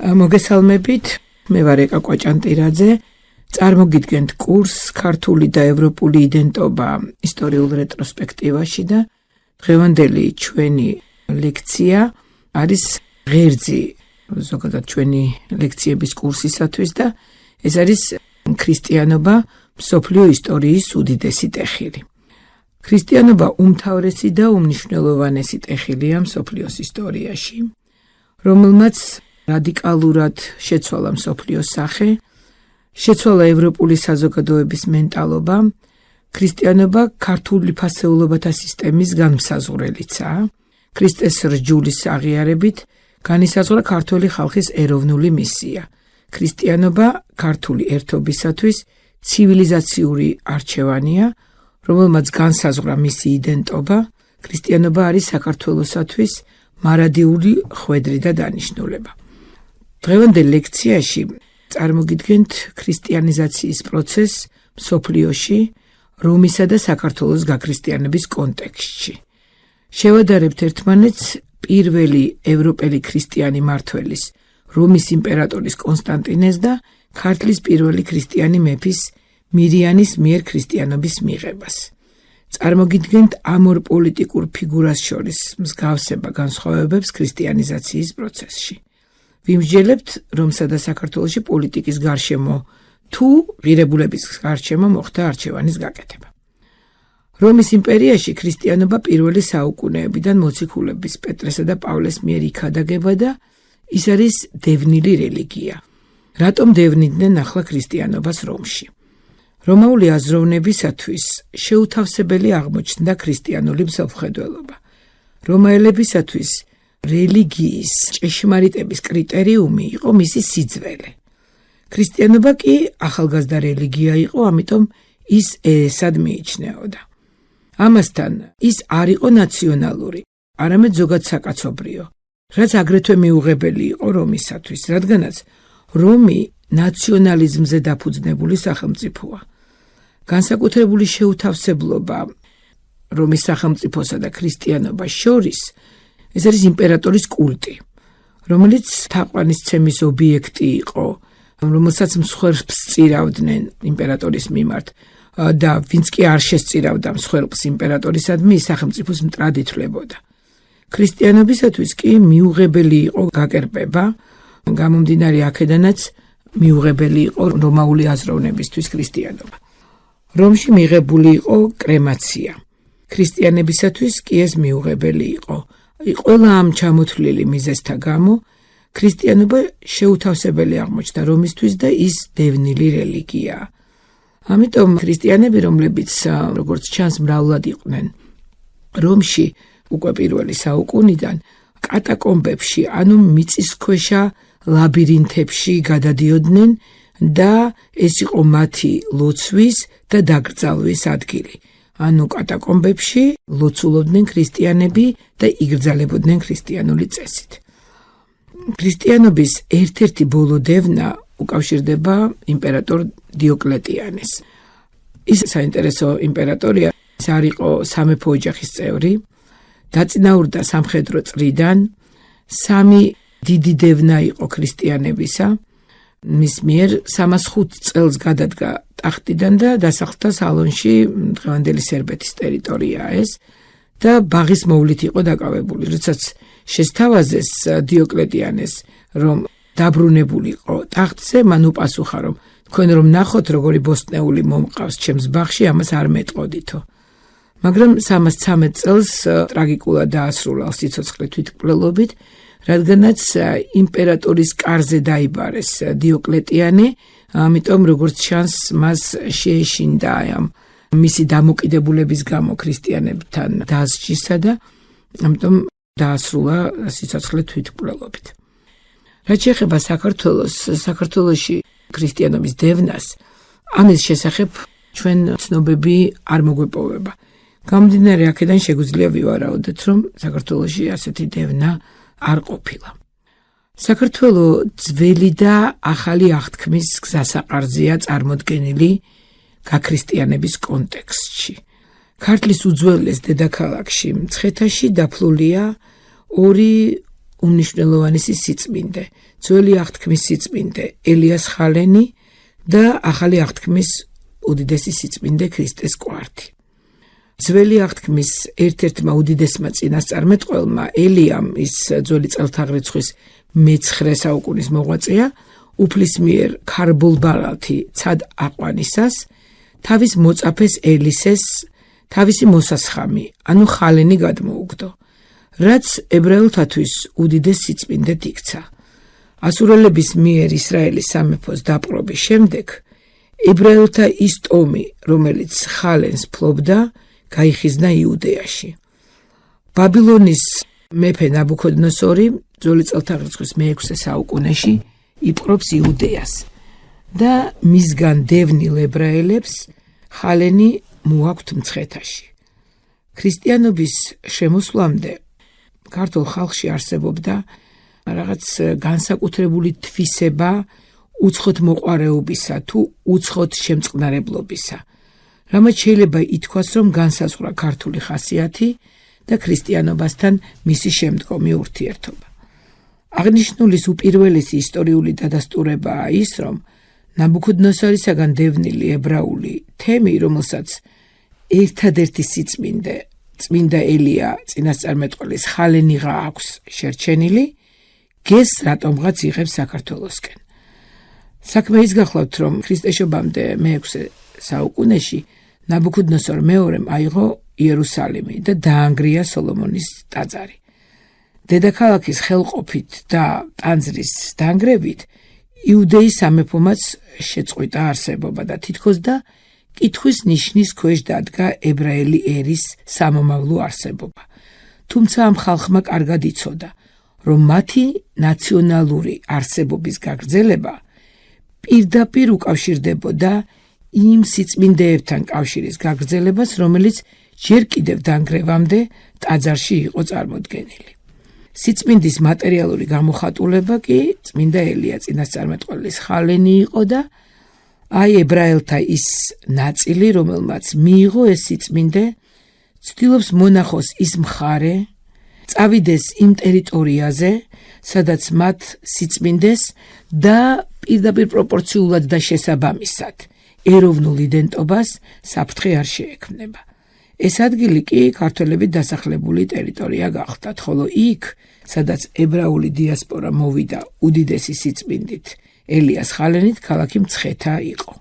მოგესალმებით, მე ვარ ეკა კვაჭანტირაძე. წარმოგიდგენთ კურსს ქართული და ევროპული იდენტობა ისტორიულ რეტროსპექტივაში და დღევანდელი ჩვენი ლექცია არის ღერძი ზოგადად ჩვენი ლექციების კურსისათვის და ეს არის ქრისტიანობა მსოფლიო ისტორიის უდიდესი ტეხილი. ქრისტიანობა უმთავრესი და უმნიშვნელოვანესი ტეხილია მსოფლიოს ისტორიაში, რომელმაც რადიკალურად შეცვალა მსოფლიოს სახე, შეცვალა ევროპული საზოგადოების მენტალობა, ქრისტიანობა ქართული ფასეულობათა სისტემის განმსაზღვრელიცაა, ქრისტეს რჯულის აღიარებით განისაზღვრა ქართული ხალხის ეროვნული მისია. ქრისტიანობა ქართული ერთობისათვის ცივილიზაციური არჩევანია, რომელმაც განსაზღვრა მისი იდენტობა. ქრისტიანობა არის საქართველოსათვის მარადიული ხვედრი და დანიშნულება. დღევანდელ ლექციაში წარმოგიდგენთ ქრისტიანიზაციის პროცესს მსოფლიოში, რომისა და საქართველოს გაქრისტიანების კონტექსტში. შევადარებთ ერთმანეთს პირველი ევროპელი ქრისტიანი მმართველის, რომის იმპერატორის კონსტანტინეს და ქართლის პირველი ქრისტიანი მეფის მირიანის მიერ ქრისტიანობის მიღებას. წარმოგიდგენთ ამ ორ პოლიტიკურ ფიგურას შორის მსგავსება განსხვავებებს ქრისტიანიზაციის პროცესში. ვიმსჯელებთ, რომსა და საქართველოში პოლიტიკის გარშემო თუ ღირებულების გარშემო მოხდა არჩევანის გაკეთება. რომის იმპერიაში ქრისტიანობა პირველი საუკუნეებიდან მოციქულების პეტრესა და პავლეს მიერ იქადაგება და ის არის დევნილი რელიგია. რატომ დევნიდნენ ახლა ქრისტიანობას რომში? რომაული აზროვნებისათვის შეუთავსებელი აღმოჩნდა ქრისტიანული მსოფლმხედველობა. რომაელებისათვის რელიგიის ჭეშმარიტების კრიტერიუმი იყო მისი სიძველე. ქრისტიანობა კი ახალგაზრდა რელიგია იყო, ამიტომ ის ერესად მიიჩნეოდა. ამასთან ის არ იყო ნაციონალური, არამედ ზოგად საკაცობრიო, რაც აგრეთვე მიუღებელი იყო რომისათვის, რადგანაც რომი ნაციონალიზმზე დაფუძნებული სახელმწიფოა. განსაკუთრებული შეუთავსებლობა რომის სახელმწიფოსა და ქრისტიანობას შორის ეს არის იმპერატორის კულტი, რომელიც თაყვანისცემის ობიექტი იყო, რომელსაც მსხვერპლს სწირავდნენ იმპერატორის მიმართ და ვინც კი არ შესწირავდა მსხვერპლს იმპერატორისადმი, ის სახელმწიფოს მტრად ითვლებოდა. ქრისტიანობისათვის კი მიუღებელი იყო გაკერპება, გამომდინარე აქედანაც მიუღებელი იყო რომაული აზროვნებისთვის ქრისტიანობა. რომში მიღებული იყო კრემაცია. ქრისტიანებისათვის კი ეს მიუღებელი იყო. ყველა ამ ჩამოთვლილი მიზეზთა გამო ქრისტიანობა შეუთავსებელი აღმოჩნდა რომისთვის და ის დევნილი რელიგიაა. ამიტომ ქრისტიანები, რომლებიც როგორც ჩანს მრავლად იყვნენ რომში უკვე პირველი საუკუნიდან, კატაკომბებში, ანუ მიწისქვეშა ლაბირინთებში გადადიოდნენ და ეს იყო მათი ლოცვის და დაკრძალვის ადგილი. ანუ კატაკომბებში ლოცულობდნენ ქრისტიანები და იგრძალებოდნენ ქრისტიანული წესით. ქრისტიანობის ერთ-ერთი ბოლო დევნა უკავშირდება იმპერატორ დიოკლეტიანეს. ის საინტერესო იმპერატორია, ის არ იყო სამეფო ოჯახის წევრი, დაწინაურდა სამხედრო წრიდან, სამი დიდი დევნა იყო ქრისტიანებისა. მის მიერ 305 წელს გადადგა ტახტიდან და დასახლდა სალონში, დღევანდელი სერბეთის ტერიტორიაა ეს და ბაღის მოვლით იყო დაკავებული. როდესაც შესთავაზეს დიოკლეტიანეს, რომ დაბრუნებულიყო ტახტზე, მან უპასუხა, რომ თქვენ რომ ნახოთ, როგორი ბოსტნეული მომყავს ჩემს ბაღში, ამას არ მეტყოდითო. მაგრამ 313 წელს ტრაგიკულად დაასრულა სიცოცხლე თვითმკვლელობით, რადგანაც იმპერატორის კარზე დაიბარეს დიოკლეტიანე, ამიტომ როგორც ჩანს, მას შეეშინდა ამ მისი დამოკიდებულების გამო ქრისტიანებთან დასჯისა და ამიტომ დაასრულა სიცოცხლე თვითმკვლელობით. რაც შეეხება საქართველოში ქრისტიანობის დევნას, ამის შესახებ ჩვენ ცნობები არ მოგვეპოვება. გამომდინარე აქედან შეგვიძლია ვივარაუდოთ, რომ საქართველოში ასეთი დევნა არ ყოფილა. საქართველო ძველი და ახალი აღთქმის გზასაყარზეა წარმოდგენილი გაქრისტიანების კონტექსტში. ქართლის უძველეს დედაქალაქში მცხეთაში დაფლულია ორი უმნიშვნელოვანესი სიწმინდე, ძველი აღთქმის სიწმინდე ელიას ხალენი და ახალი აღთქმის უდიდესი სიწმინდე ქრისტეს კვართი. ძველი აღთქმის ერთ-ერთმა უდიდესმა წინასწარმეტყველმა ელიამ, ის ძველი წელთაღრიცხვის მე-9 საუკუნის მოღვაწეა, უფლის მიერ ქარბულბალათი ცად აყვანისას თავის მოწაფეს ელისეს თავისი მოსასხამი, ანუ ხალენი გადმოუგდო, რაც ებრაელთათვის უდიდეს სიწმინდედ იქცა. ასურელების მიერ ისრაელის სამეფოს დაპყრობის შემდეგ ებრაელთა ის ტომი, რომელიც ხალენს ფლობდა, გაიხიზნა იუდეაში. ბაბილონის მეფე ნაბუქოდნოსორი ძველი წელთაღრიცხვის მე-6 საუკუნეში იპყრობს იუდეას და მისგან დევნილ ებრაელებს ხალენი მოაქვთ მცხეთაში. ქრისტიანობის შემოსვლამდე ქართულ ხალხში არსებობდა რაღაც განსაკუთრებული თვისება უცხოთ მოყვარეობისა თუ უცხოთ შემწყნარებლობისა, რამაც შეიძლება ითქვას, რომ განსაზღვრა ქართული ხასიათი და ქრისტიანობასთან მისი შემდგომი ურთიერთობა. აღნიშნულის უპირველესი ისტორიული დადასტურებაა ის, რომ ნაბუქოდნოსორისაგან დევნილი ებრაული თემი, რომელსაც ერთადერთი სიწმინდე, წმინდა ელია წინასწარმეტყველის ხალენიღა აქვს შერჩენილი, გესს რატომღაც იღებს საქართველოსკენ. საქმე ის გახლავთ, რომ ქრისტესშობამდე მე-6 საუკუნეში ნაბუქოდნოსორ მეორემ აიღო იერუსალიმი და დაანგრია სოლომონის ტაძარი. დედაქალაქის ხელყოფით და ტანძრის დანგრევით იუდეის სამეფომაც შეწყვიტა არსებობა და თითქოს და კითხვის ნიშნის ქვეშ დადგა ებრაელი ერის სამომავლო არსებობა. თუმცა ამ ხალხმა კარგად იცოდა, რომ მათი ნაციონალური არსებობის გაგრძელება პირდაპირ უკავშირდებოდა იმ სიწმინდეებთან კავშირის გაგრძელებას, რომელიც ჯერ კიდევ დანგრევამდე ტაძარში იყო წარმოდგენილი. სიწმინდის მატერიალური გამოხატულება კი წმინდა ელია წინასწარმეტყველის ხალენი იყო და აი ებრაელთა ის ნაწილი, რომელმაც მიიღო ეს სიწმინდე, ცდილობს მონახოს ის მხარე, წავიდეს იმ ტერიტორიაზე, სადაც მათ სიწმინდეს და პირდაპირ პროპორციულად და შესაბამისად ეროვნულ იდენტობას საფრთხე არ შეექმნება. ეს ადგილი კი ქართველებით დასახლებული ტერიტორია გახდათ, ხოლო იქ, სადაც ებრაული დიასპორა მოვიდა უდიდესი სიწმინდით ელიას ხალენით, ქალაქი მცხეთა იყო.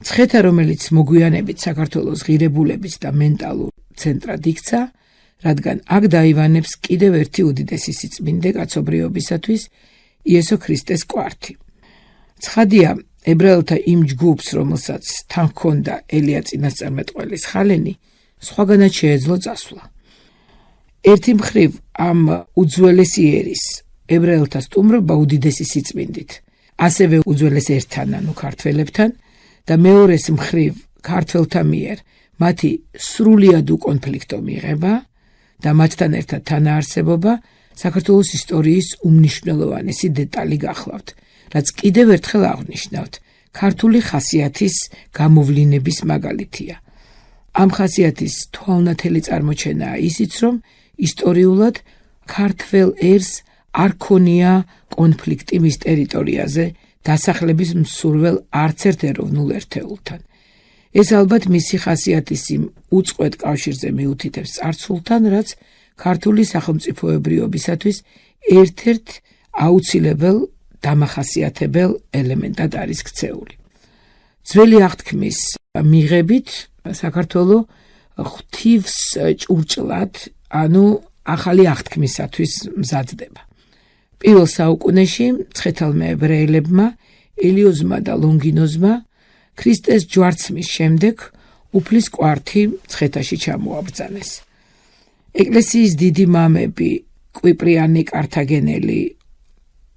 მცხეთა, რომელიც მოგვიანებით საქართველოს ღირებულების და მენტალურ ცენტრად იქცა, რადგან აქ დაივანებს კიდევ ერთი უდიდესი სიწმინდე კაცობრიობისათვის იესო ქრისტეს კვართი. ცხადია, ებრაელთა იმ ჯგუფს, რომელსაც თან ჰქონდა ელია წინასწარმეტყველის ხალენი, სხვაგანაც შეეძლო წასვლა. ერთი მხრივ ამ უძველესი ერის ებრაელთა სტუმრობა უდიდესი სიწმინდით, ასევე უძველეს ერთან, ანუ ქართველებთან და მეორეს მხრივ ქართველთა მიერ მათი სრულიად უკონფლიქტო მიღება და მათთან ერთად თანაარსებობა საქართველოს ისტორიის უმნიშვნელოვანესი დეტალი გახლავთ, რაც კიდევ ერთხელ აღნიშნავთ, ქართული ხასიათის გამოვლინების მაგალითია. ამ ხასიათის თვალნათელი წარმოჩენაა ისიც, რომ ისტორიულად ქართველ ერს არ ქონია კონფლიქტი მის ტერიტორიაზე დასახლების მსურველ არცერთ ეროვნულ ერთეულთან. ეს ალბათ მისი ხასიათის იმ უწყვეტ კავშირზე მიუთითებს წარსულთან, რაც ქართული სახელმწიფოებრიობისათვის ერთ-ერთ აუცილებელ დამახასიათებელ ელემენტად არის ქცეული. ძველი აღთქმის მიღებით საქართველო ღვთივს ჭურჭლად, ანუ ახალი აღთქმისათვის მზადდება. პირველ საუკუნეში მცხეთელმა ებრაელებმა, ელიოზმა და ლონგინოზმა ქრისტეს ჯვარცმის შემდეგ უფლის კვართი მცხეთაში ჩამოაბრძანეს. ეკლესიის დიდი მამები, კვიპრიანი კართაგენელი,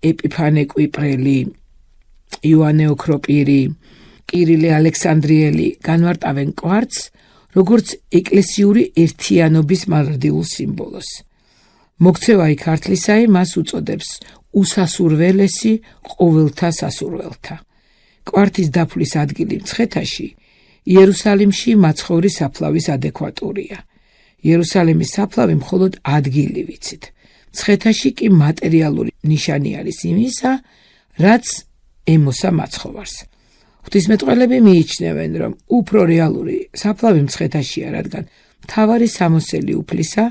ეპიფანე კვიპრელი, იოანე ოქროპირი, კირილე ალექსანდრიელი განმარტავენ კვართს, როგორც ეკლესიური ერთიანობის მარდილ სიმბოლოს. მოქცევა ქართლისაი მას უწოდებს უსასურველესი ყოველთა სასურველთა. კვართის დაფლის ადგილი მცხეთაში იერუსალიმში მაცხოვრის საფლავის ადეკვატურია. იერუსალიმის საფლავი მხოლოდ ადგილი ვიცით. მცხეთაში კი მატერიალური ნიშანი არის იმისა, რაც ემოსა მაცხოვარს. ღვთისმეტყველები მიიჩნევენ, რომ უფრო რეალური საფლავი მცხეთაშია, რადგან მთავარი სამოსელი უფლისა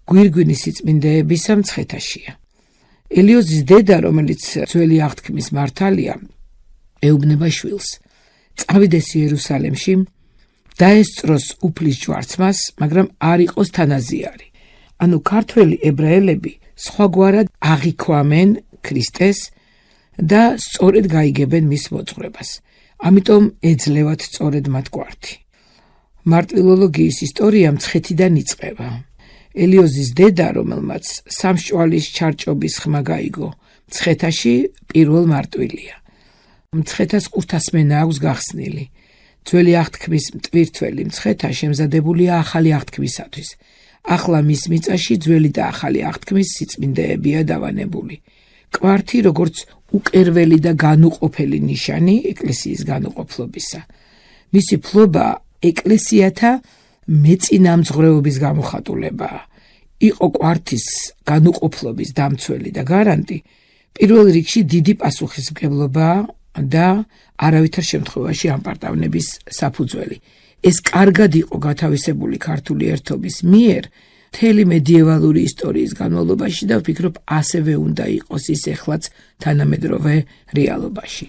გვირგვინის სიწმინდეებისა მცხეთაშია. ელიოზის დედა, რომელიც ძველი აღთქმის მართალია, ეუბნება შვილს, წავიდეს იერუსალემში, დაესწროს უფლის ჯვარცმას, მაგრამ არ იყოს თანაზიარი. ანუ ქართველი ებრაელები სხვაგვარად აღიქვამენ ქრისტეს და სწორედ გაიგებენ მის მოძღვრებას. ამიტომ ეძლევათ სწორედ მათ გვართი. მარტვილოლოგიის ისტორია მცხეთიდან იწყება. ელიოზის დედა, რომელმაც სამშვალის ჩარჭობის ხმა გაიგო, მცხეთაში პირველ მარტვილია. მცხეთას ყურთასმენა აქვს გახსნილი. ძველი აღთქმის მტვირთველი მცხეთა შემზადებულია ახალი აღთქმისათვის. ახლა მის მიწაში ძველი და ახალი აღთქმის სიწმინდეებია დავანებული. კვართი, როგორც უკერველი და განუყოფელი ნიშანი ეკლესიის განუყოფლობისა. მისი ფლობა ეკლესიათა მეწინამძღვრეობის გამოხატულებაა. იყო კვართის განუყოფლობის დამცველი და გარანტი, პირველ რიგში დიდი პასუხისმგებლობაა და არავითარ შემთხვევაში ამპარტავნების საფუძველი. ეს კარგად იყო გათავისებული ქართული ერთობის მიერ მთელი მედიევალური ისტორიის განმავლობაში და ვფიქრობ, ასევე უნდა იყოს ის ეხლაც თანამედროვე რეალობაში.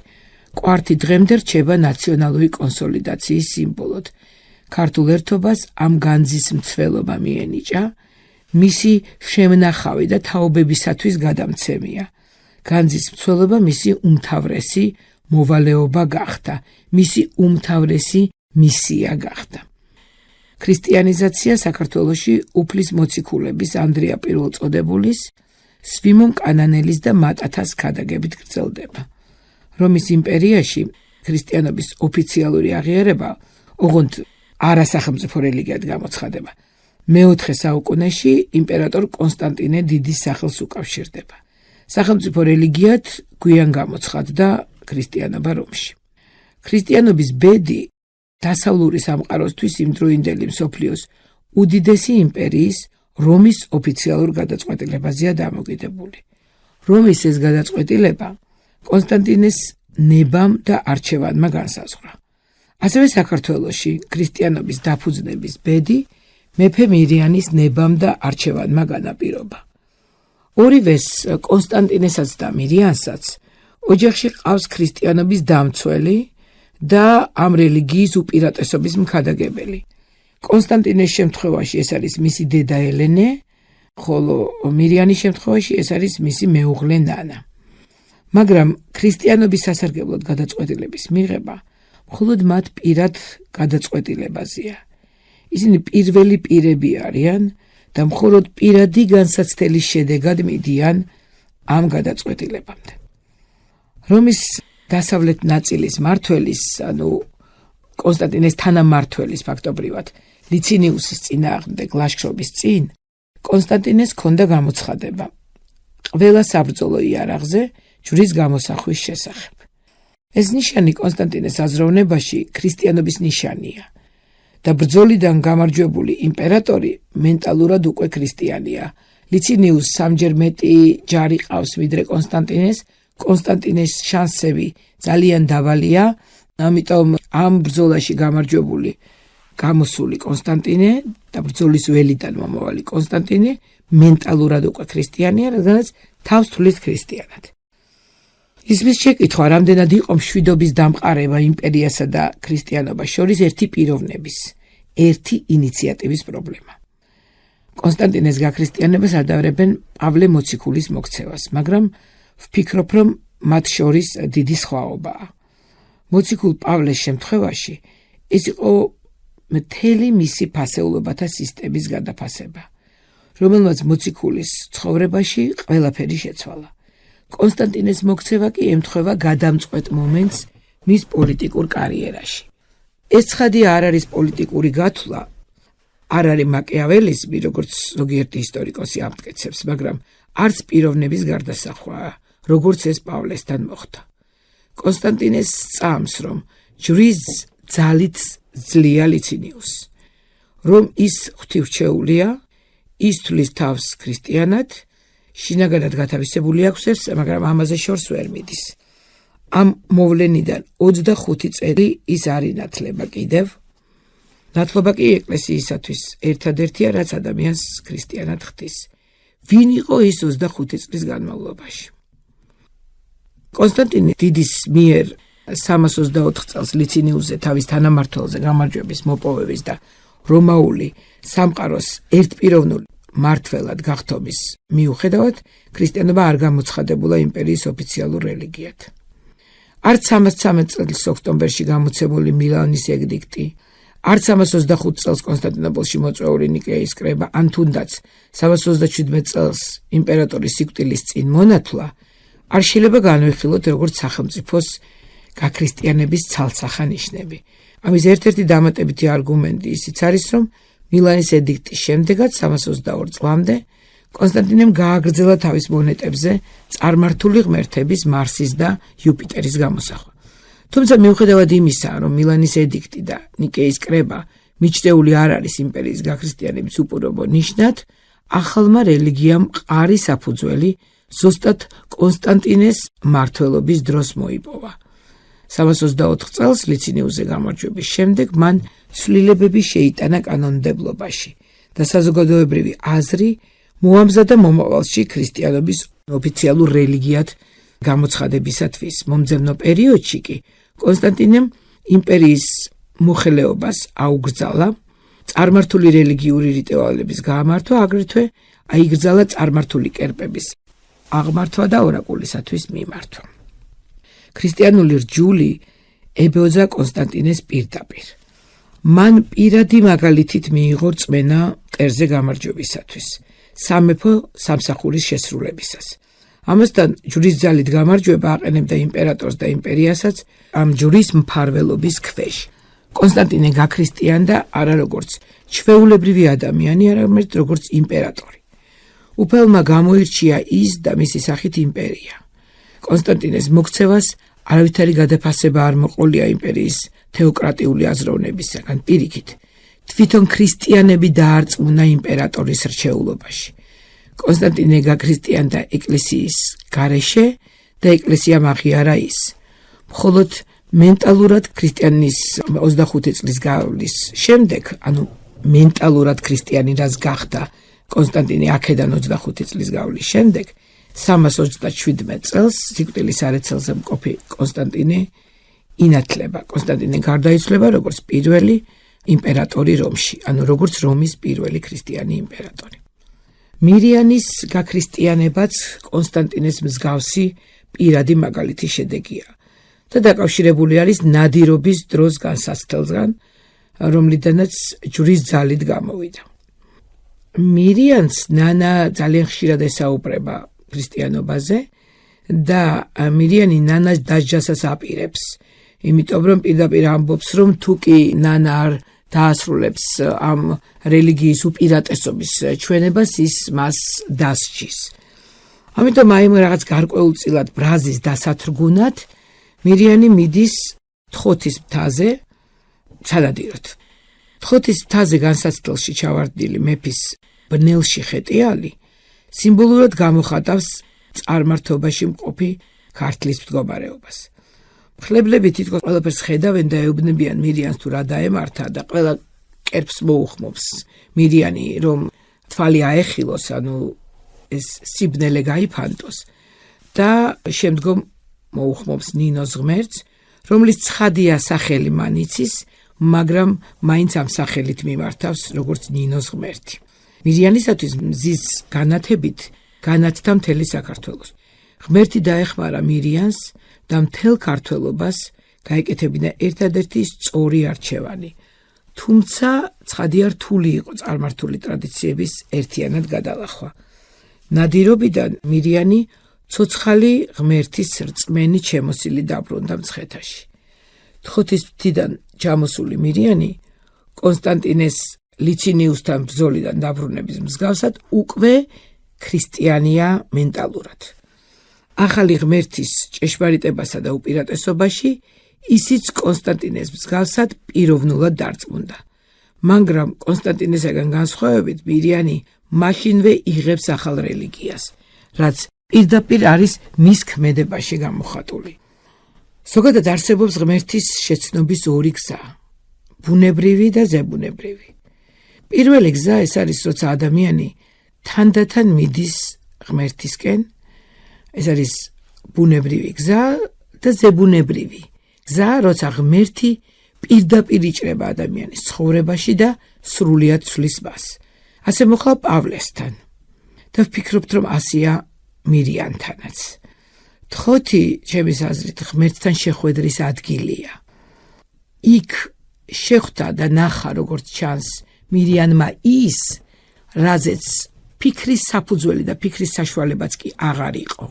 კვართი დღემდე რჩება ნაციონალური კონსოლიდაციის სიმბოლოდ. ქართულ ერთობას ამ განძის მცველობა მიენიჭა, მისი შემნახავი და თაობებისათვის გადამცემია. განძის მცველობა მისი უმთავრესი მოვალეობა გახდა, მისი უმთავრესი მისია გახდა. ქრისტიანიზაცია საქართველოში უფლის მოციქულების ანდრია პირველწოდებულის, სვიმონ კანანელის და მატათას ქადაგებით გრძელდება. რომის იმპერიაში ქრისტიანობის ოფიციალური აღიარება ოღონდ არასახელმწიფო რელიგიად გამოცხადება. მეოთხე საუკუნეში იმპერატორ კონსტანტინე დიდის სახელს უკავშირდება. სახელმწიფო რელიგიად გვიან გამოცხადდა ქრისტიანობა რომში. ქრისტიანობის ბედი დასავლური სამყაროსთვის იმდროინდელი მსოფლიოს უდიდესი იმპერიის რომის ოფიციალურ გადაწყვეტილებაზეა დამოკიდებული. რომის ეს გადაწყვეტილება კონსტანტინეს ნებამ და არჩევანმა განსაზღვრა. ასევე საქართველოში ქრისტიანობის დაფუძნების ბედი მეფე მირიანის ნებამ და არჩევანმა განაპირობა. ორივეს კონსტანტინესაც და მირიანსაც ოჯახში ყავს ქრისტიანობის დამცველი და ამ რელიგიის უპირატესობის მქადაგებელი. კონსტანტინეს შემთხვევაში ეს არის მისი დედა ელენე, ხოლო მირიანის შემთხვევაში ეს არის მისი მეუღლე ნანა. მაგრამ ქრისტიანობის სასარგებლოდ გადაწყვეტილების მიღება მხოლოდ მათ პირად გადაწყვეტილებაზეა. ისინი პირველი პირები არიან და მხოლოდ პირადი განსაცდელის შედეგად მიდიან ამ გადაწყვეტილებამდე. რომის დასავლეთ ნაწილის მმართველის, ანუ კონსტანტინეს თანამმართველის ფაქტობრივად ლიცინიუსის წინააღმდეგ ლაშქრობის წინ კონსტანტინეს ჰქონდა გამოცხადება ყველა საბრძოლო იარაღზე ჯვრის გამოსახვის შესახებ. ეს ნიშანი კონსტანტინეს აზროვნებაში ქრისტიანობის ნიშანია და ბრძოლიდან გამარჯვებული იმპერატორი მენტალურად უკვე ქრისტიანია. ლიცინიუსს სამჯერ მეტი ჯარი ყავს ვიდრე კონსტანტინეს. კონსტანტინეს შანსები ძალიან დაბალია, ამიტომ ამ ბრძოლაში გამარჯვებული გამოსული კონსტანტინე და ბრძოლის ველიდან მომავალი კონსტანტინე მენტალურად უკვე ქრისტიანია, რადგანაც თავს თვლის ქრისტიანად. ისმის შეკითხვა, რამდენად იყო მშვიდობის დამყარება იმპერიასა და ქრისტიანობას შორის ერთი პიროვნების, ერთი ინიციატივის პრობლემა. კონსტანტინეს გაქრისტიანებას ადავრებენ პავლე მოციქულის მოქცევას, მაგრამ ვფიქრობ, რომ მათ შორის დიდი სხვაობაა. მოციქულ პავლეს შემთხვევაში ეს იყო მთელი მისი ფასეულობათა სისტემის გადაფასება, რომელმაც მოციქულის ცხოვრებაში ყველაფერი შეცვალა. კონსტანტინეს მოქცევა კი ემთხვევა გადამწყვეტ მომენტს მის პოლიტიკურ კარიერაში. ეს ცხადი არ არის პოლიტიკური გათვლა, არ არის მაკიაველიზმი, როგორც ზოგიერთი ისტორიკოსი ამტკიცებს, მაგრამ არც პიროვნების გარდასახვაა, როგორც ეს პავლესთან მოხდა. კონსტანტინეს სწამს, რომ ჯვრის ძალით ძლია ლიცინიუსს, რომ ის ღვთისმშეულია, ის თვლის თავს ქრისტიანად, შინაგანად გათავისებული აქვს ეს, მაგრამ ამაზე შორს ვერ მიდის. ამ მოვლენიდან 25 წელი ის არ ინათლება კიდევ. ნათლობა კი ეკლესიისათვის ერთადერთია, რაც ადამიანს ქრისტიანად ხდის. ვინ იყო ის 25 წლის განმავლობაში? კონსტანტინე დიდის მიერ 324 წელს ლიცინიუსზე თავის თანამმართველზე გამარჯვების მოპოვების და რომაული სამყაროს ერთპიროვნული მმართველად გახდომის მიუხედავად, ქრისტიანობა არ გამოცხადებულა იმპერიის ოფიციალურ რელიგიად. არც 313 წლის ოქტომბერში გამოცემული მილანის ედიქტი, არც 325 წელს კონსტანტინოპოლში მოწვეული ნიკეის კრება, ან თუნდაც 327 წელს იმპერატორის სიკვდილის წინ მონათლა, არ შეიძლება განვიხილოთ როგორც სახელმწიფოს გაქრისტიანების ცალსახა ნიშნები. ამის ერთ-ერთი დამატებითი არგუმენტი ისიც არის, რომ მილანის ედიქტის შემდეგაც 322 წლამდე კონსტანტინემ გააგრძელა თავის მონეტებზე წარმართული ღმერთების მარსის და იუპიტერის გამოსახვა. თუმცა მიუხედავად იმისა, რომ მილანის ედიქტი და ნიკეის კრება მიჩნეული არ არის იმპერიის გაქრისტიანების უპირობო ნიშნად, ახალმა რელიგიამ მყარი საფუძველი ზუსტად კონსტანტინეს მმართველობის დროს მოიპოვა. 324 წელს ლიცინიუსზე გამარჯვების შემდეგ მან ცვლილებები შეიტანა კანონმდებლობაში და საზოგადოებრივი აზრი მოამზადა მომავალში ქრისტიანობის ოფიციალურ რელიგიად გამოცხადებისათვის. მომძებნო პერიოდში კი კონსტანტინემ იმპერიის მოხელეობას აუგრძალა, წარმართული რელიგიური რიტუალების გამართვა, აგრეთვე აიგრძალა წარმართული კერპების აღმართვა და ორაკულისათვის მიმართვა. ქრისტიანული რჯული ებოძა კონსტანტინეს პირდაპირ. მან პირადი მაგალითით მიიღო რწმენა მტერზე გამარჯვებისათვის, სამეფო სამსახურის შესრულებისას. ამასთან ჯვრის ძალით გამარჯვება აყენებდა იმპერატორს და იმპერიასაც ამ ჯვრის მფარველობის ქვეშ. კონსტანტინე გაქრისტიანდა არა როგორც ჩვეულებრივი ადამიანი, არამედ როგორც იმპერატორი. უფალმა გამოირჩია ის და მისი სახით იმპერია. კონსტანტინეს მოქცევას არავითარი გადაფასება არ მოყოლია იმპერიის თეოკრატიული აზროვნებისაგან. პირიქით, თვითონ ქრისტიანები დაარწმუნა იმპერატორის რჩეულობაში. კონსტანტინე გაქრისტიანდა ეკლესიის გარეშე და ეკლესიამ აღიარა ის. მხოლოდ მენტალურად ქრისტიანის 25 წლის გავლის შემდეგ, ანუ მენტალურად ქრისტიანი რაც გახდა კონსტანტინე აქედან 25 წლის გავლის შემდეგ, 327 წელს სიკვდილის არეცელზე მყოფი კონსტანტინე ინათლება. კონსტანტინე გარდაიცვალა როგორც პირველი იმპერატორი რომში, ანუ როგორც რომის პირველი ქრისტიანი იმპერატორი. მირიანის გაქრისტიანებაც კონსტანტინეს მსგავსი პირადი მაგალითის შედეგია და დაკავშირებული არის ნადირობის დროს განსაცდელთან, რომლიდანაც ჯვრის ძალით გამოვიდა. მირიანს ნანა ძალიან ხშირად ესაუბრება ქრისტიანობაზე და მირიანი ნანას დასჯასას აპირებს, იმიტომ რომ პირდაპირ ამბობს, რომ თუ კი ნანა არ დაასრულებს ამ რელიგიის უპირატესობის ჩვენებას, ის მას დასჯის. ამიტომ აი რაღაც გარკვეულწილად ბრაზის დასათრგუნად მირიანი მიდის თხოთის მთაზე სანადიროდ. თხოთის მთაზე განსაცდელში ჩავარდნილი მეფის ბნელში ხეტიალი სიმბოლურად გამოხატავს წარმართობაში მყოფი ქართლის მდგომარეობას. მხლებლები თითქოს ყველაფერს ხედავენ და ეუბნებიან მირიანს თუ რა დაემართა და ყველა კერპს მოუხმობს მირიანი, რომ თვალი აეხილოს, ანუ ეს სიბნელე გაიფანტოს და შემდგომ მოუხმობს ნინოს ღმერთს, რომლის ცხადია სახელი მან იცის, მაგრამ მაინც ამ სახელით მიმართავს როგორც ნინოს ღმერთი. მირიანისათვის მზის განათებით განათდა მთელი საქართველოს. ღმერთი დაეხმარა მირიანს და მთელ ქართველობას გაეკეთებინა ერთადერთი სწორი არჩევანი. თუმცა ცხადია რთული იყო წარმართული ტრადიციების ერთიანად გადალახვა. ნადირობიდან მირიანი ცოცხალი ღმერთის რწმენით შემოსილი დაბრუნდა მცხეთაში. თხოთის მთიდან ჩამოსული მირიანი კონსტანტინეს ლიცინიუსთან ბრძოლიდან დაბრუნების მსგავსად უკვე ქრისტიანია მენტალურად. ახალი ღმერთის ჭეშმარიტებასა და უპირატესობაში ისიც კონსტანტინეს მსგავსად პიროვნულად დარწმუნდა. მაგრამ კონსტანტინესაგან განსხვავებით მირიანი მაშინვე იღებს ახალ რელიგიას, რაც პირდაპირ არის მის ქმედებაში გამოხატული. ზოგადად არსებობს ღმერთის შეცნობის ორი გზა: ბუნებრივი და ზებუნებრივი. პირველი გზა ეს არის, როცა ადამიანი თანდათან მიდის ღმერთისკენ, ეს არის ბუნებრივი გზა და ზებუნებრივი გზა, როცა ღმერთი პირდაპირ იჭრება ადამიანის ცხოვრებაში და სრულიად ცვლის მას. ასე მოხდა პავლესთან და ვფიქრობთ, რომ ასეა მირიანთანაც. თოთი, ჩემის აზრით, ღმერთთან შეხვედრის ადგილია. იქ შეხვდა და ნახა, როგორც ჩანს, მირიანმა ის, რაზეც ფიქრის საფუძველი და ფიქრის საშუალებაც კი აღარ იყო.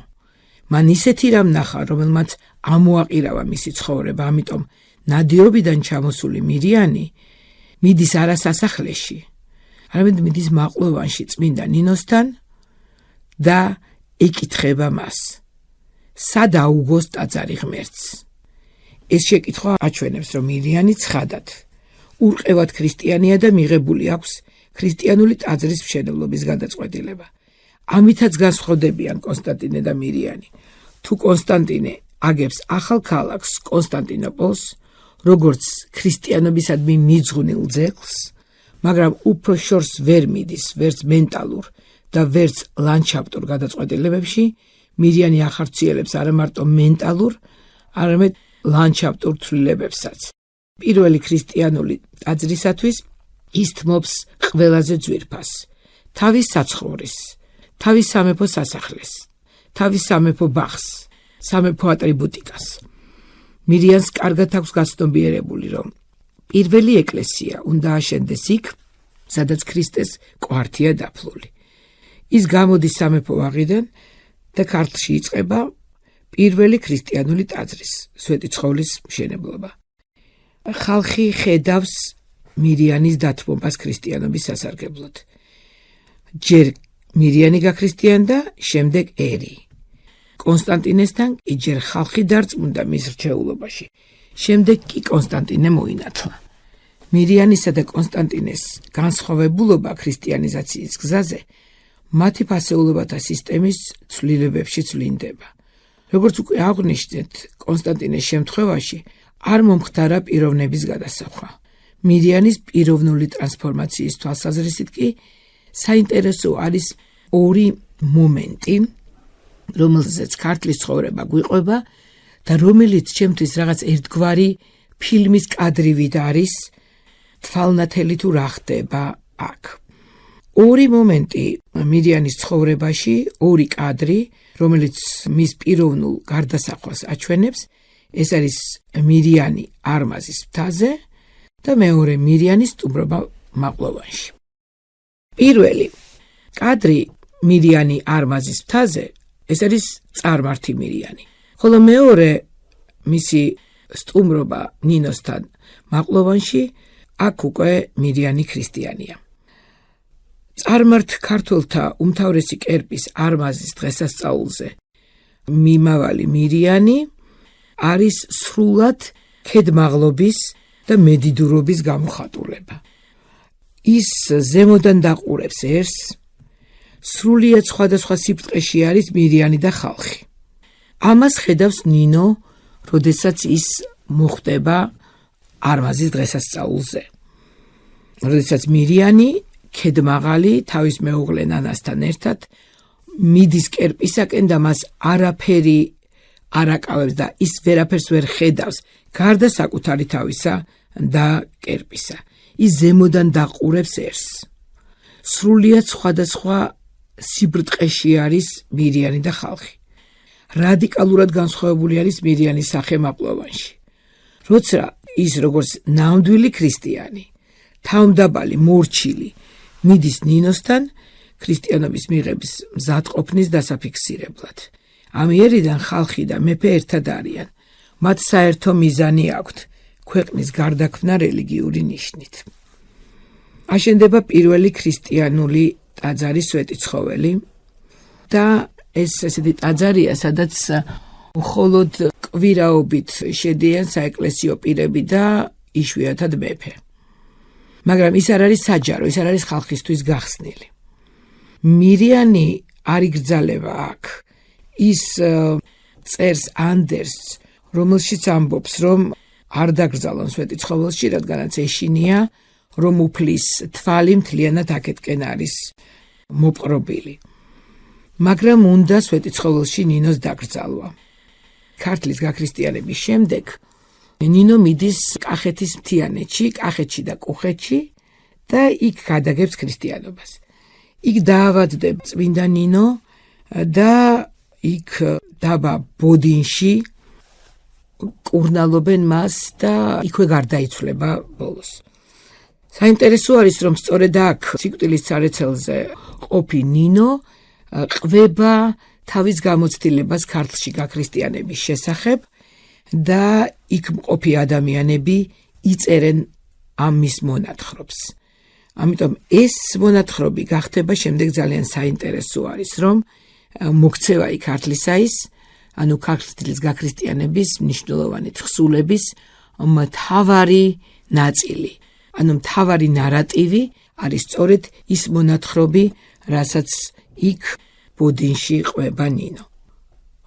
მან ისეთი რამ ნახა, რომელმაც ამოაყირავა მისი ცხოვრება, ამიტომ ნადირობიდან ჩამოსული მირიანი მიდის არა სასახლეში, არამედ მიდის მაყლოვანში წმინდა ნინოსთან და ეკითხება მას: სად აუგოს ტაძარი ღმერთს? ეს შეკითხვა აჩვენებს, რომ მირიანი ცხადად, ურყევად ქრისტიანია და მიღებული აქვს ქრისტიანული ტაძრის მშენებლობის გადაწყვეტილება. ამითაც განსხვავდებიან კონსტანტინე და მირიანი. თუ კონსტანტინე აგებს ახალ ქალაქს კონსტანტინოპოლს, როგორც ქრისტიანობისადმი მიძღვნილ ძეგლს, მაგრამ უფრო შორს ვერ მიდის ვერც მენტალურ და ვერც ლანდშაფტურ გადაწყვეტილებებში, მირიანი ახარციელებს არა მარტო მენტალურ, არამედ ლანდშაფტურ ცვლილებებსაც. პირველი ქრისტიანული ტაძრისათვის ის თმობს ყველაზე ძვირფას, თავის საცხოვრის, თავის სამეფო სასახლეს, თავის სამეფო ბაღს, სამეფო ატრიბუტიკას. მირიანს კარგად აქვს გაცნობიერებული, რომ პირველი ეკლესია უნდა აშენდეს იქ, სადაც ქრისტეს კვართია დაფლული. ის გამოდის სამეფო ბაღიდან და ქართლში იწყება პირველი ქრისტიანული ტაძრის, სვეტიცხოვლის მშენებლობა. ხალხი ხედავს მირიანის დათმობას ქრისტიანობის სასარგებლოდ. ჯერ მირიანი გაქრისტიანდა, შემდეგ ერი. კონსტანტინესთან კი ჯერ ხალხი დარწმუნდა მის რჩეულობაში, შემდეგ კი კონსტანტინე მოინათლა. მირიანისა და კონსტანტინეს განსხვავებულობა ქრისტიანიზაციის გზაზე მათი ფასეულობათა სისტემის ცვლილებებში ცვლინდება. როგორც უკვე აღვნიშნეთ, კონსტანტინეს შემთხვევაში არ მომხდარა პიროვნების გადასახვა. მირიანის პიროვნული ტრანსფორმაციის თვალსაზრისით კი საინტერესო არის ორი მომენტი, რომელზეც ქართლის ცხოვრება გვიყვება და რომელიც ჩემთვის რაღაც ერთგვარი ფილმის კადრივით არის, თვალნათელი თუ რა ხდება აქ. ორი მომენტი მირიანის ცხოვრებაში, ორი კადრი, რომელიც მის პიროვნულ გარდასახვას აჩვენებს, ეს არის მირიანი არმაზის მთაზე და მეორე მირიანის სტუმრობა მაყლოვანში. პირველი კადრი მირიანი არმაზის მთაზე, ეს არის წარმართი მირიანი, ხოლო მეორე მისი სტუმრობა ნინოსთან მაყლოვანში, აქ უკვე მირიანი ქრისტიანია. წარმართ ქართველთა უმთავრესი კერპის არმაზის დღესასწაულზე მიმავალი მირიანი არის სრულად ქედმაღლობის და მედიდურობის გამოხატულება. ის ზემოდან დაყურებს ერს, სრულიად სხვადასხვა სიბრტყეში არის მირიანი და ხალხი. ამას ხედავს ნინო, როდესაც ის მოხდება არმაზის დღესასწაულზე. როდესაც მირიანი ქედმაღალი თავის მეუღლე ნანასთან ერთად მიდის კერპისაკენ და მას არაფერი არ აკავებს და ის ვერაფერს ვერ ხედავს, გარდა საკუთარი თავისა და კერპისა. ის ზემოდან დაყურებს ერს. სრულიად სხვადასხვა სიბრტყეში არის მირიანი და ხალხი. რადიკალურად განსხვავებული არის მირიანის სახე მაყლოვანში. როცა ის როგორც ნამდვილი ქრისტიანი, თავმდაბალი, მორჩილი, მიდის ნინოსთან ქრისტიანობის მიღების მზადყოფნის დასაფიქსირებლად. ამიერიდან ხალხი და მეფე ერთად არიან. მათ საერთო მიზანი აქვთ ქვეყნის გარდაქმნა რელიგიური ნიშნით. აშენდება პირველი ქრისტიანული ტაძარი სვეტიცხოველი და ეს ესეთი ტაძარია, სადაც მხოლოდ კვირაობით შედიან საეკლესიო პირები და იშვიათად მეფე. მაგრამ ის არ არის საჯარო, ის არ არის ხალხისთვის გახსნილი. მირიანი არ იგრძალება აქ. ის წერს ანდერსს, რომელშიც ამბობს, რომ არ დაგრძალონ სვეტი ცხოველში, რადგანაც ეშინია, რომ უფლის თვალი მთლიანად აქეთკენ არის მოპყრობილი. მაგრამ უნდა სვეტი ცხოველში ნინოს დაკრძალვა. ქართლის გაქრისტიანების შემდეგ ნინო მიდის კახეთის მთიანეთში, კახეთში და კუხეთში და იქ გადაგებს ქრისტიანობას. იქ დაავადდება წმინდა ნინო და იქ დაბა ბოდინში კურნალობენ მას და იქვე გარდაიცვლება ბოლოს. საინტერესო არის, რომ სწორედ აქ სიკვდილის სარეცელზე ყოფი ნინო ყვება თავის გამოცდილებას ქართლში გაქრისტიანების შესახებ და იქ მყოფი ადამიანები იწერენ ამ მის მონათხრობს. ამიტომ ეს მონათხრობი გახდება შემდეგ ძალიან საინტერესო არის, რომ მოქცევა იქ ქართლისაის, ანუ ქართლის გაქრისტიანების მნიშვნელოვანი თხზულების მთავარი ნაწილი. ანუ მთავარი ნარატივი არის სწორედ ის მონათხრობი, რასაც იქ ბოდინში ყვება ნინო.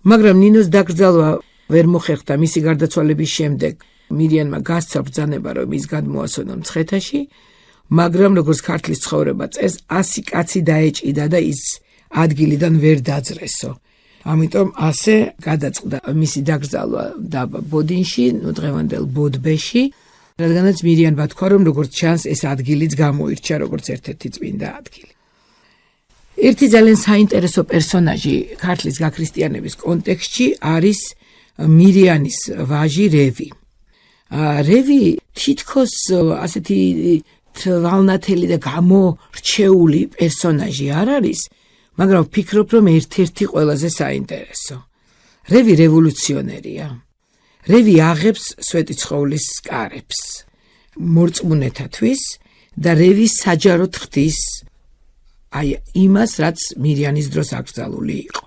მაგრამ ნინოს დაკრძალვა ვერ მოხერხდა მისი გარდაცვალების შემდეგ. მირიანმა გასცა ბრძანება, რომ ის გადმოასვენონ მცხეთაში, მაგრამ როგორც ქართლის ცხოვრება წერს, 100 კაცი დაეჭიდა და ის ადგილიდან ვერ დაძრესო. ამიტომ ასე გადაწყდა მისი დაკრძალვა დაბა ბოდინში, დღევანდელ ბოდბეში, რადგანაც მირიანმა თქვა, რომ როგორც ჩანს, ეს ადგილიც გამოირჩა როგორც ერთ-ერთი წმინდა ადგილი. ერთი ძალიან საინტერესო პერსონაჟი ქართლის გაქრისტიანების კონტექსტში არის მირიანის ვაჟი რევი. რევი თითქოს ასეთი თვალნათელი და გამორჩეული პერსონაჟი არ არის, მაგრამ ვფიქრობ, რომ ერთ-ერთი ყველაზე საინტერესო. რევი რევოლუციონერია. რევი აღებს სვეტი ცხოვლის კარებს მორწმუნეთათვის და რევი საჯაროდ ხდის აი იმას, რაც მირიანის დროს აკრძალული იყო.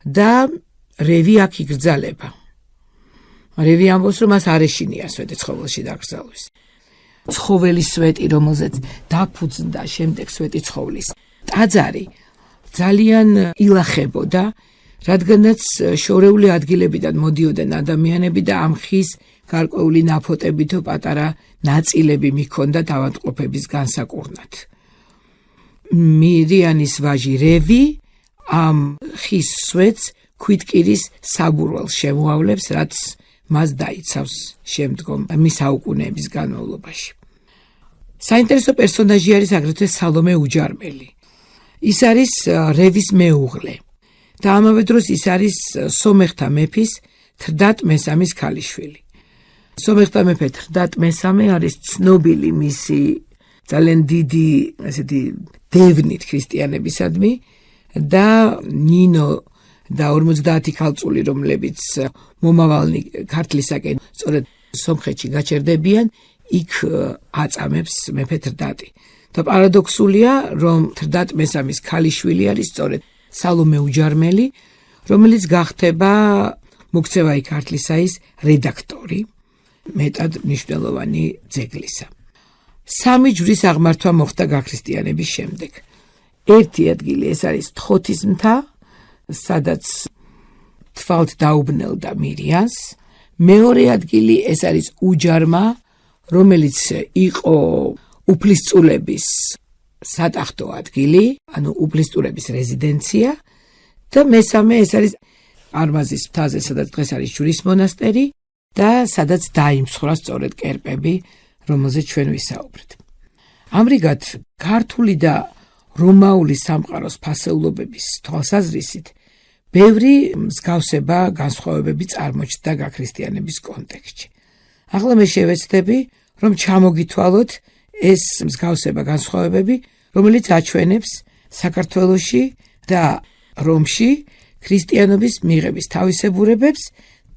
და რევი აქ იგრძალება. რევი ამბობს, რომ მას არ ეშინია სვეტი ცხოველში დაკრძალვის. ცხოველის სვეტი, რომელზეც დაფუძნდა შემდეგ სვეტი ცხოვლის ტაძარი, ძალიან ილახებოდა, რადგანაც შორეული ადგილებიდან მოდიოდნენ ადამიანები და ამ ხის გარკვეული ნაფოტები თუ პატარა ნაწილები მიჰქონდა ავადმყოფების განსაკურნად. მირიანის ვაჟი რევი ამ ხის სვეტს ქვითკირის საბურველს შემოავლებს, რაც მას დაიცავს შემდგომ მის საუკუნეების განმავლობაში. საინტერესო პერსონაჟი არის აგრეთვე სალომე უჯარმელი. ის არის რევის მეუღლე და ამავე დროს ის არის სომეხთა მეფის თრდატ მესამის ქალიშვილი. სომეხთა მეფე თრდატ მესამე არის ცნობილი მისი ძალიან დიდი ასეთი დევნით ქრისტიანებისადმი და ნინო და 50 ქალწული, რომლებიც მომავალნი ქართლისაკენ სწორედ სომხეთში გაჩერდებიან, იქ აწამებს მეფე თრდატი. და პარადოქსულია, რომ თრდატ მესამის ქალიშვილი არის სწორედ სალომე უჯარმელი, რომელიც გახდება მოქცევაი ქართლისაის რედაქტორი, მეტად მნიშვნელოვანი ძეგლისა. 3 ჯვრის აღმართვა მოხდა გაქრისტიანების შემდეგ. ერთი ადგილი ეს არის თხოთის მთა, სადაც თვალთ დაუბნელდა მირიანს. მეორე ადგილი ეს არის უჯარმა, რომელიც იყო უფლისწულების სატახტო ადგილი, ანუ უფლისწულების რეზიდენცია და მესამე ეს არის არმაზის მთაზე, სადაც დღეს არის ჯვრის მონასტერი და სადაც დაიმსხვრა სწორედ კერპები, რომელზეც ჩვენ ვისაუბრეთ. ამრიგად, ქართული და რომაული სამყაროს ფასეულობების თვალსაზრისით ბევრი მსგავსება განსხვავებები წარმოჩნდა გაქრისტიანების კონტექსტში. ახლა მე შევეცდები, რომ ჩამოგითვალოთ ეს მსგავსება განსხვავებები, რომელიც აჩვენებს საქართველოში და რომში ქრისტიანობის მიღების თავისებურებებს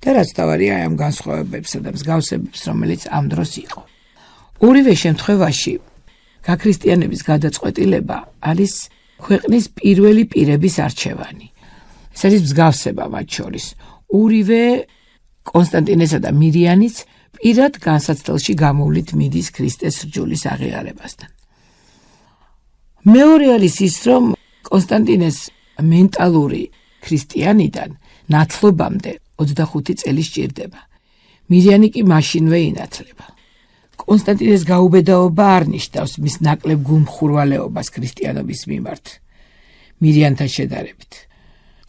და რაც თავარია ამ განსხვავებებსა და მსგავსებებს, რომელიც ამ დროს იყო. ორივე შემთხვევაში გაქრისტიანების გადაწყვეტილება არის ქვეყნის პირველი პირების არჩევანი. ეს არის მსგავსება მათ შორის. ორივე კონსტანტინესა და მირიანიც პირად განსაცდელში გამოვლით მიდის ქრისტეს რჯულის აღიარებასთან. მეორე არის ის, რომ კონსტანტინეს მენტალური ქრისტიანიდან ნათლობამდე 25 წელი სჭირდება. მირიანი კი მაშინვე ინათლება. კონსტანტინეს გაუბედაობა არ ნიშნავს მის ნაკლებ გულმხურვალეობას ქრისტიანობის მიმართ მირიანთან შედარებით.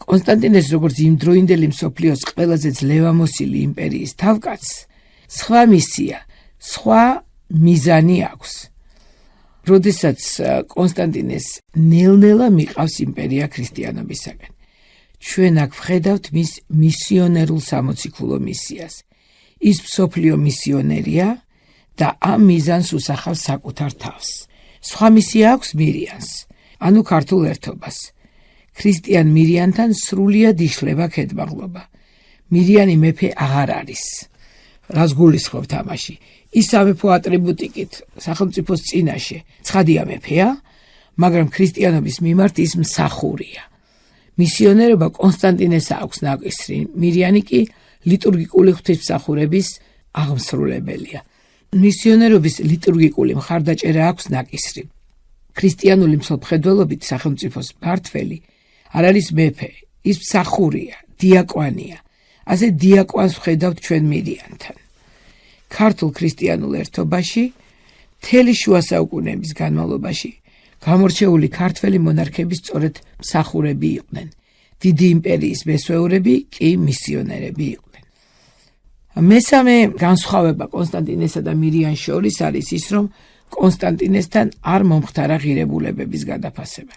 კონსტანტინეს როგორც იმდროინდელი მსოფლიოს ყველაზე ძლევამოსილი იმპერიის თავკაცს სხვა მისია, სხვა მიზანი აქვს. როდესაც კონსტანტინეს ნელ-ნელა მიყავს იმპერია ქრისტიანობისაგან. ჩვენ აქ ვხედავთ მის მისიონერულ სამოციქულო მისიას. ის მსოფლიო მისიონერია და ამ მიზანს უსახავს საკუთარ თავს. სხვა მისია აქვს მირიანს, ანუ ქართულ ერთობას. ქრისტიან მირიანთან სრულიად იშლება ქედმაღლობა. მირიანი მეფე აღარ არის. რას გულისხმობთ ამაში? ის სამეფო ატრიბუტიკით სახელმწიფოს წინაშე ცხადია მეფეა, მაგრამ ქრისტიანობის მიმართ ის მსახურია. მისიონერობა კონსტანტინეს აქვს ნაკისრი, მირიანი კი ლიტურგიკული ღვთისმსახურების აღმსრულებელია. მისიონერობის ლიტურგიკული მხარდაჭერა აქვს ნაკისრი. ქრისტიანული მსოფლმხედველობით სახელმწიფოს მმართველი არ არის მეფე, ის მსახურია, დიაკვანია. ასე დიაკვანს ვხედავთ ჩვენ მირიანთან. ქართულ ქრისტიანულ ერთობაში მთელი შუა საუკუნეების განმავლობაში გამორჩეული ქართველი მონარქები სწორედ მსახურები იყვნენ. დიდი იმპერიის მესვეურები კი მისიონერები იყვნენ. მესამე განსხვავება კონსტანტინესა და მირიანს შორის არის ის, რომ კონსტანტინესთან არ მომხდარა ღირებულებების გადაფასება.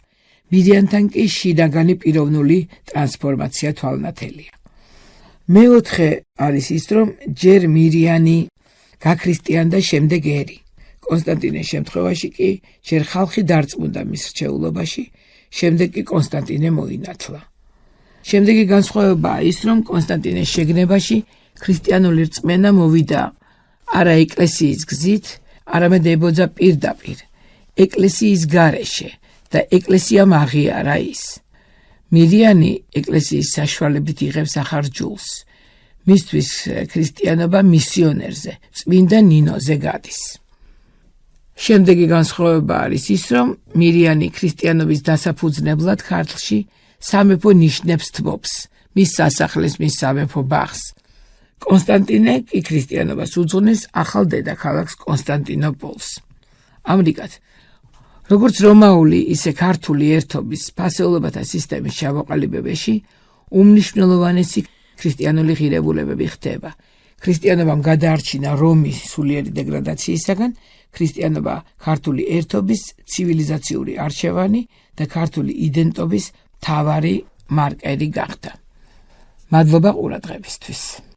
მირიანთან კი შინაგანი პიროვნული ტრანსფორმაცია თვალნათელია. მეოთხე არის ის, რომ ჯერ მირიანი გაქრისტიანდა, შემდეგ ერი. კონსტანტინეს შემთხვევაში კი ჯერ ხალხი დარწმუნდა მის რჩეულობაში, შემდეგ კი კონსტანტინე მოინათლა. შემდეგი განსხვავებაა ის, რომ კონსტანტინეს შეგნებაში ქრისტიანული რწმენა მოვიდა არა ეკლესიის გზით, არამედ ებოძა პირდაპირ ეკლესიის გარეშე და ეკლესიამ აღიარა ის. მირიანი ეკლესიის საშუალებით იღებს ახალ ჯულს. მისთვის ქრისტიანობა მისიონერზე, წმინდა ნინოზე გადის. შემდეგი განსხვავება არის ის, რომ მირიანი ქრისტიანობის დასაფუძნებლად ქართლში სამეფო ნიშნებს თმობს, მის სასახლეს, მის სამეფო ბაღს. კონსტანტინე კი ქრისტიანობას უძღვნეს ახალ დედაქალაქს კონსტანტინოპოლს. ამრიგად, როგორც რომაული, ისე ქართული ერთობის ფასეულობათა სისტემის ჩამოყალიბებაში უმნიშვნელოვანესი ქრისტიანული ღირებულებები ხდება. ქრისტიანობამ გადაარჩინა რომის სულიერი დეგრადაციისაგან, ქრისტიანობა ქართული ერთობის ცივილიზაციური არჩევანი და ქართული იდენტობის მთავარი მარკერი გახდა. მადლობა ყურადღებისთვის.